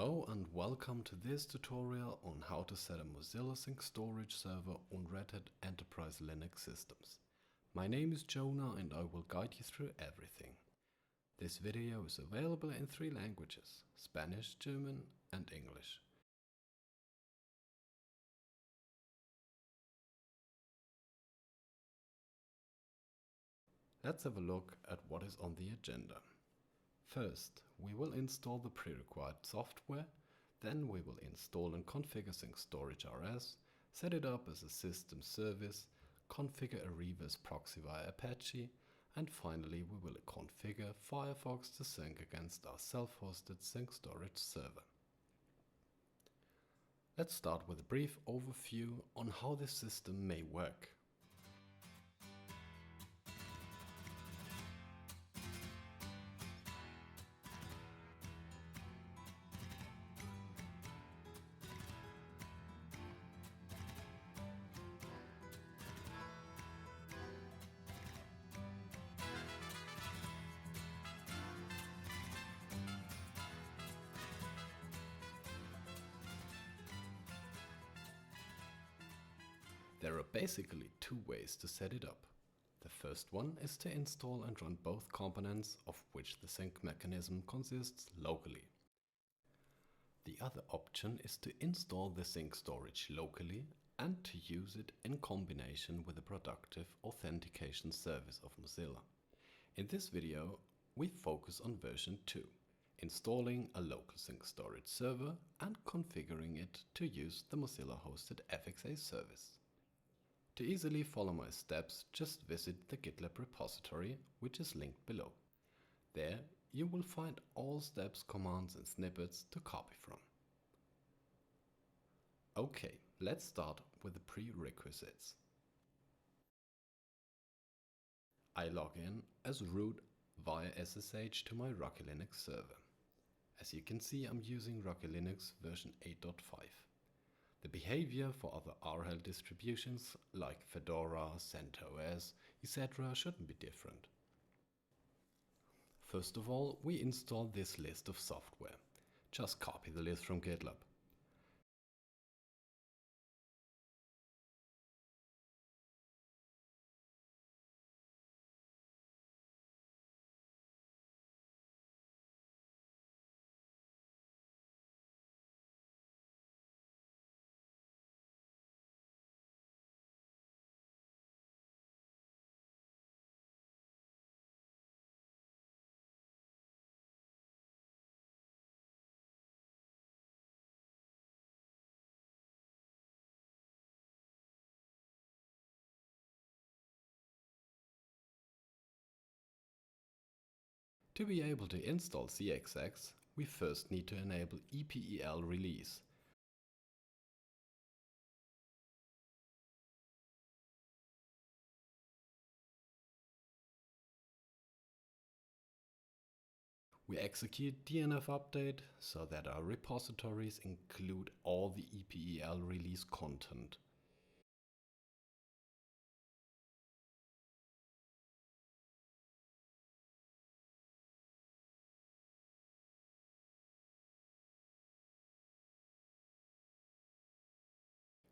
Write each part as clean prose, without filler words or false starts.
Hello and welcome to this tutorial on how to set a Mozilla Sync storage server on Red Hat Enterprise Linux systems. My name is Jonah and I will guide you through everything. This video is available in 3 languages: Spanish, German and English. Let's have a look at what is on the agenda. First, we will install the pre-required software, then we will install and configure Sync Storage RS, set it up as a system service, configure a reverse proxy via Apache, and finally we will configure Firefox to sync against our self-hosted Sync Storage server. Let's start with a brief overview on how this system may work. There are basically 2 ways to set it up. The first one is to install and run both components, of which the sync mechanism consists, locally. The other option is to install the sync storage locally and to use it in combination with the productive authentication service of Mozilla. In this video, we focus on version 2, installing a local sync storage server and configuring it to use the Mozilla hosted FXA service. To easily follow my steps, just visit the GitLab repository, which is linked below. There you will find all steps, commands and snippets to copy from. Okay, let's start with the prerequisites. I log in as root via SSH to my RockyLinux server. As you can see, I'm using RockyLinux version 8.5. The behavior for other RHEL distributions like Fedora, CentOS, etc. shouldn't be different. First of all, we install this list of software. Just copy the list from GitLab. To be able to install CXX, we first need to enable EPEL release. We execute DNF update so that our repositories include all the EPEL release content.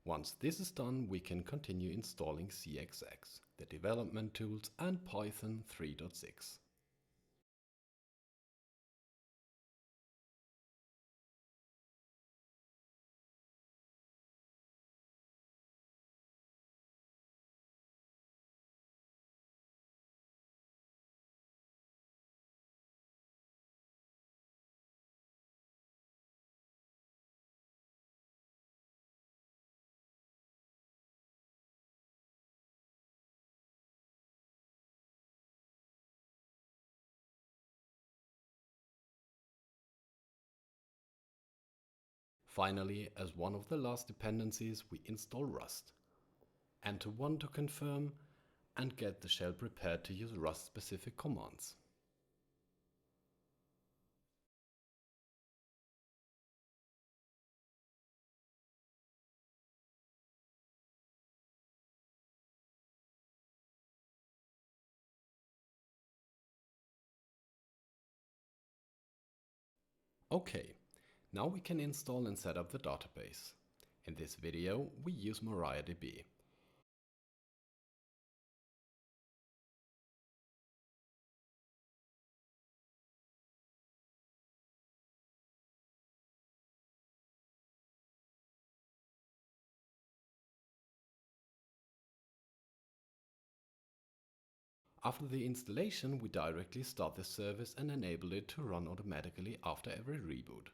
Once this is done, we can continue installing CXX, the development tools and Python 3.6. Finally, as one of the last dependencies, we install Rust. Enter 1 to confirm and get the shell prepared to use Rust-specific commands. Okay, Now we can install and set up the database. In this video we use MariaDB. After the installation, we directly start the service and enable it to run automatically after every reboot.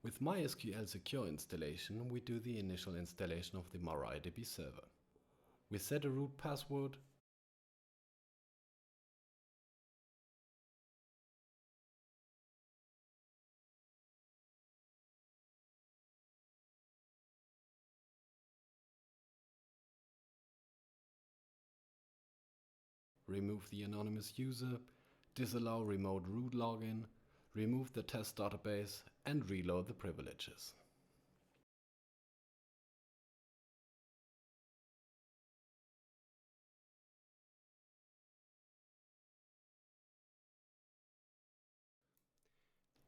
With MySQL Secure installation, we do the initial installation of the MariaDB server. We set a root password, remove the anonymous user, disallow remote root login, remove the test database, and reload the privileges.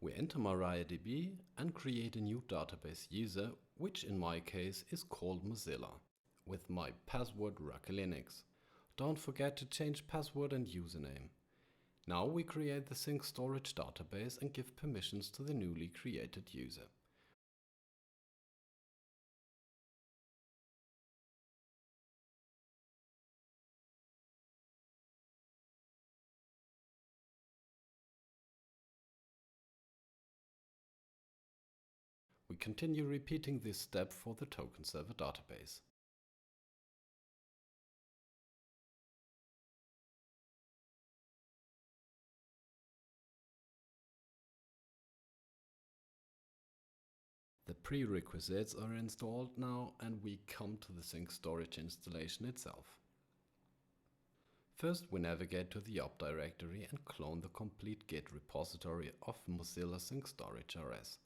We enter MariaDB and create a new database user, which in my case is called Mozilla, with my password RockyLinux. Don't forget to change password and username. Now we create the sync storage database and give permissions to the newly created user. We continue repeating this step for the token server database. The prerequisites are installed now and we come to the sync storage installation itself. First we navigate to the up directory and clone the complete Git repository of Mozilla Sync Storage RS.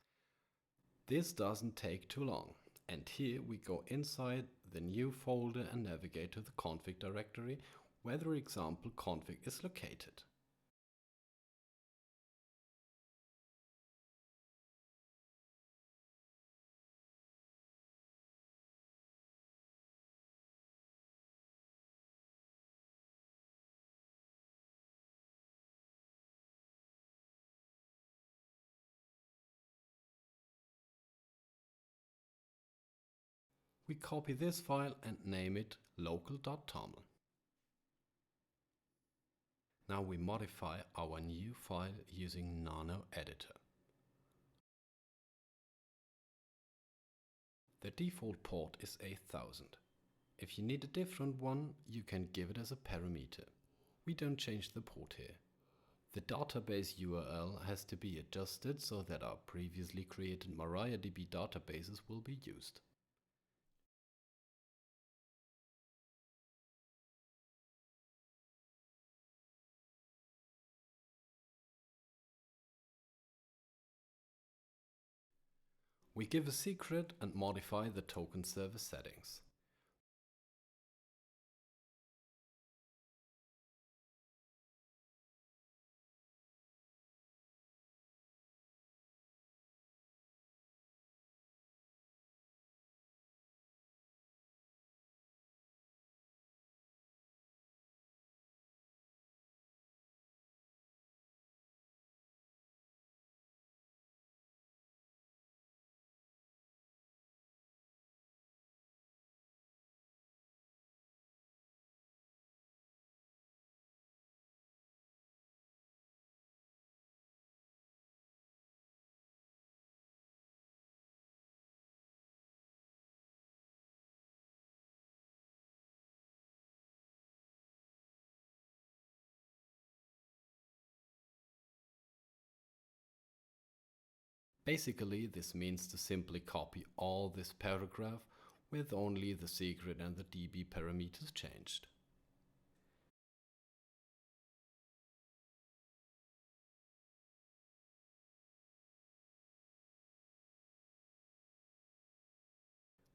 This doesn't take too long, and here we go inside the new folder and navigate to the config directory where the example config is located. We copy this file and name it local.toml. Now we modify our new file using Nano Editor. The default port is 8000. If you need a different one, you can give it as a parameter. We don't change the port here. The database URL has to be adjusted so that our previously created MariaDB databases will be used. We give a secret and modify the token server settings. Basically, this means to simply copy all this paragraph with only the secret and the DB parameters changed.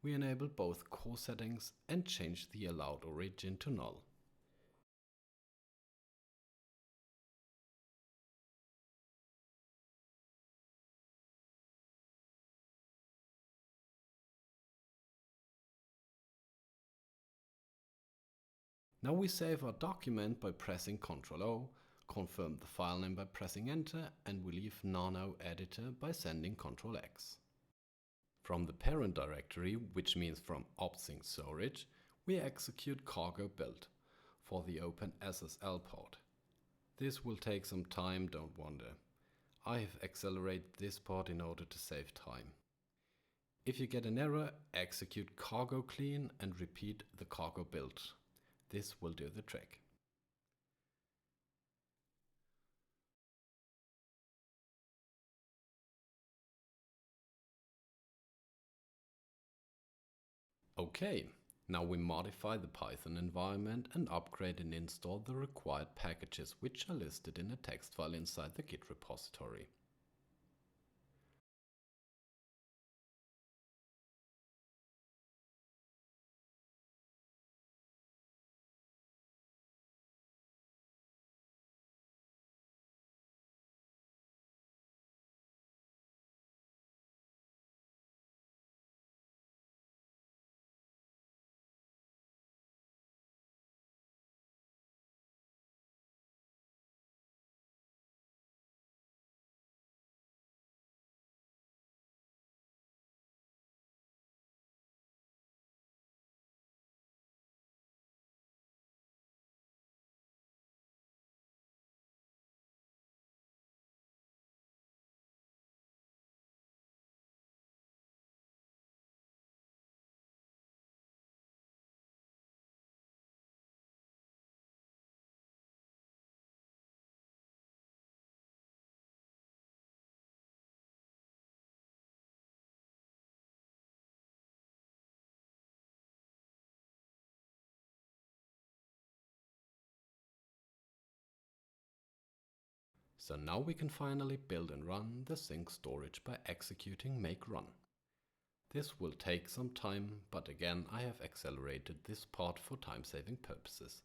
We enable both core settings and change the allowed origin to null. Now we save our document by pressing Ctrl O, confirm the file name by pressing Enter, and we leave Nano Editor by sending Ctrl X. From the parent directory, which means from opsync storage, we execute cargo build for the OpenSSL port. This will take some time, don't wonder. I have accelerated this part in order to save time. If you get an error, execute cargo clean and repeat the cargo build. This will do the trick. Okay, now we modify the Python environment and upgrade and install the required packages, which are listed in a text file inside the Git repository. So now we can finally build and run the sync storage by executing make run. This will take some time, but again I have accelerated this part for time-saving purposes.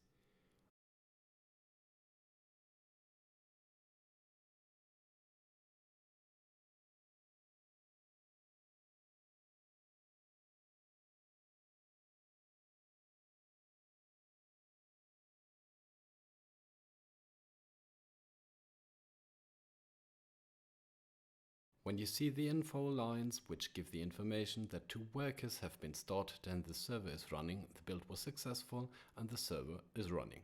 When you see the info lines which give the information that 2 workers have been started and the server is running, the build was successful and the server is running.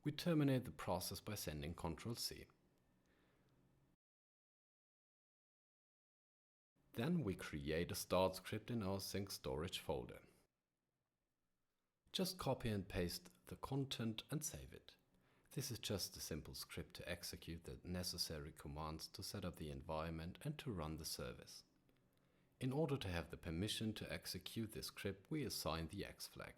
We terminate the process by sending Ctrl C. Then we create a start script in our sync storage folder. Just copy and paste the content and save it. This is just a simple script to execute the necessary commands to set up the environment and to run the service. In order to have the permission to execute this script, we assign the X flag.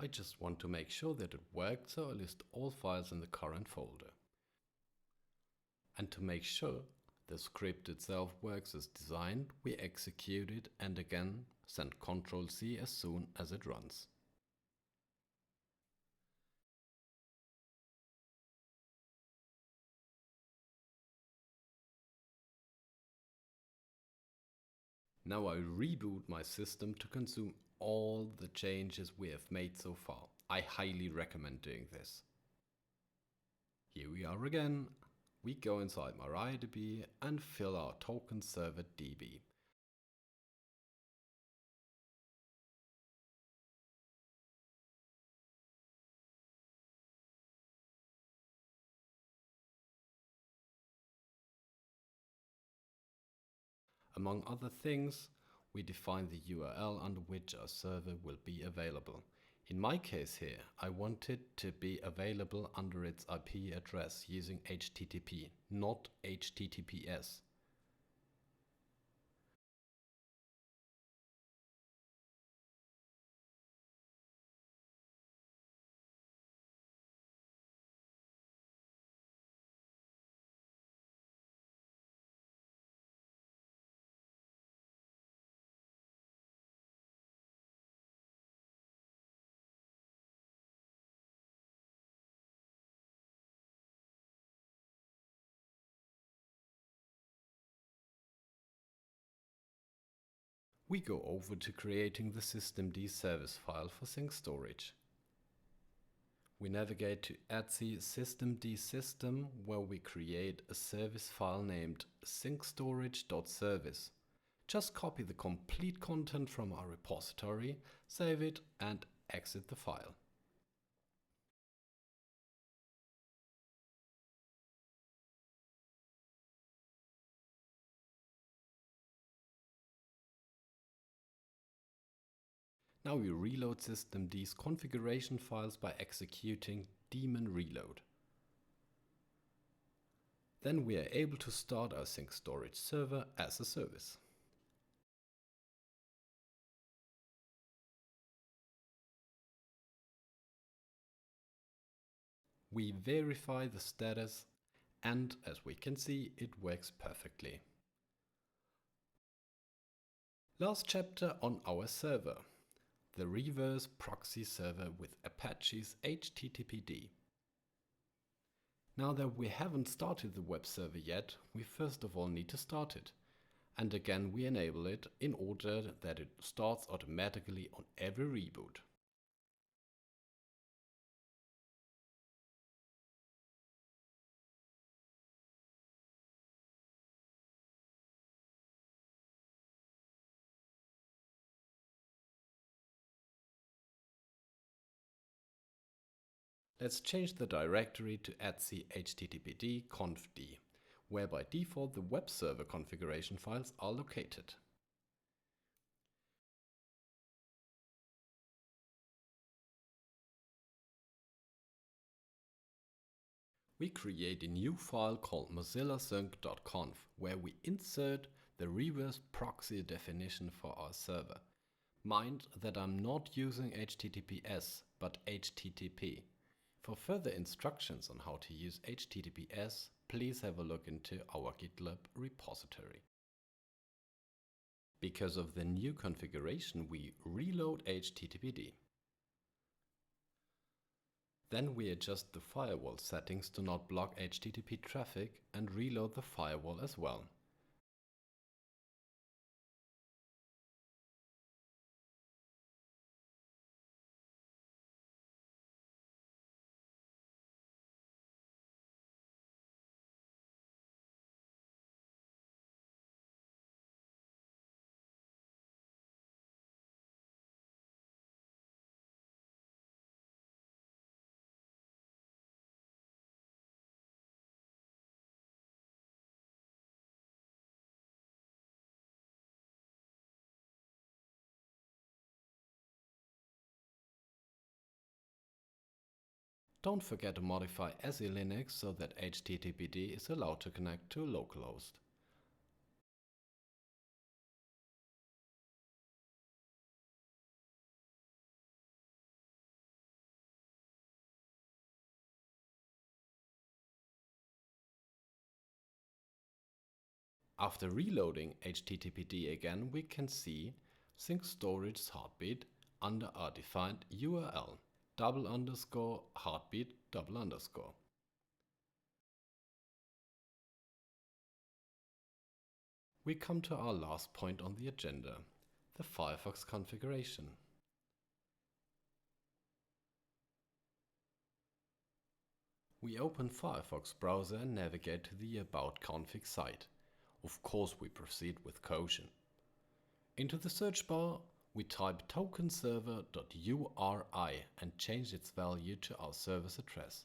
I just want to make sure that it worked, so I list all files in the current folder. And to make sure the script itself works as designed, we execute it and again send Ctrl C as soon as it runs. Now I reboot my system to consume all the changes we have made so far. I highly recommend doing this. Here we are again. We go inside MariaDB and fill our token server DB. Among other things, we define the URL under which our server will be available. In my case here, I want it to be available under its IP address using HTTP, not HTTPS. we go over to creating the systemd service file for sync storage. We navigate to etc systemd system, where we create a service file named syncstorage.service. Just copy the complete content from our repository, save it and exit the file. Now we reload systemd's configuration files by executing daemon reload. Then we are able to start our sync storage server as a service. We verify the status, and as we can see, it works perfectly. Last chapter on our server. The reverse proxy server with Apache's HTTPD. Now that we haven't started the web server yet, we first of all need to start it. And again we enable it in order that it starts automatically on every reboot. Let's change the directory to etc httpd confd, where by default the web server configuration files are located. We create a new file called mozillasync.conf, where we insert the reverse proxy definition for our server. Mind that I'm not using HTTPS, but HTTP. For further instructions on how to use HTTPS, please have a look into our GitLab repository. Because of the new configuration, we reload HTTPD. Then we adjust the firewall settings to not block HTTP traffic and reload the firewall as well. Don't forget to modify SELinux so that HTTPD is allowed to connect to a localhost. After reloading HTTPD again, we can see sync storage's heartbeat under our defined URL _heartbeat _. We come to our last point on the agenda, the Firefox configuration. We open Firefox browser and navigate to the About config site. Of course we proceed with caution. Into the search bar we type tokenserver.uri and change its value to our server's address.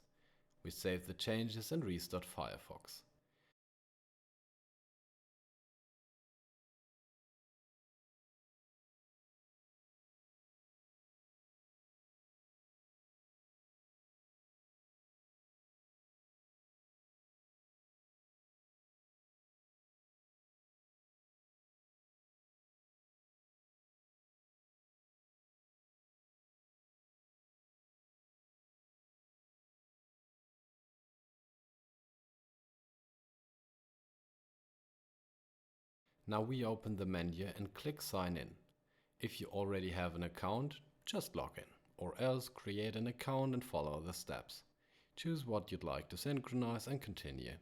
We save the changes and restart Firefox. Now we open the menu and click Sign in. If you already have an account, just log in, or else create an account and follow the steps. Choose what you'd like to synchronize and continue.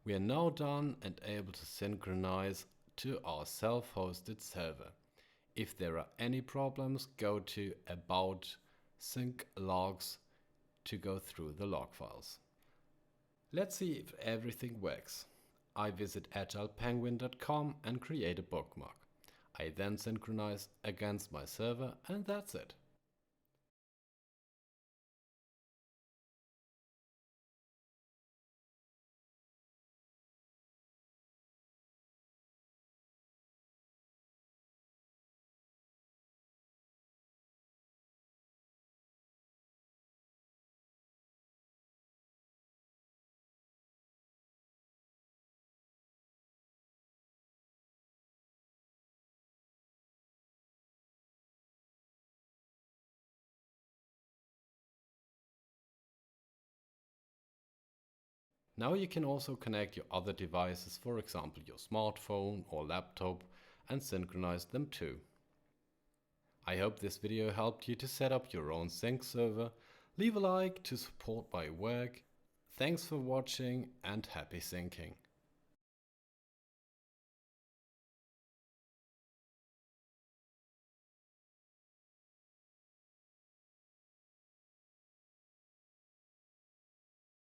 We are now done and able to synchronize to our self-hosted server. If there are any problems, go to About Sync Logs to go through the log files. Let's see if everything works. I visit agile-penguin.com and create a bookmark. I then synchronize against my server, and that's it. Now you can also connect your other devices, for example your smartphone or laptop, and synchronize them too. I hope this video helped you to set up your own sync server. Leave a like to support my work. Thanks for watching and happy syncing.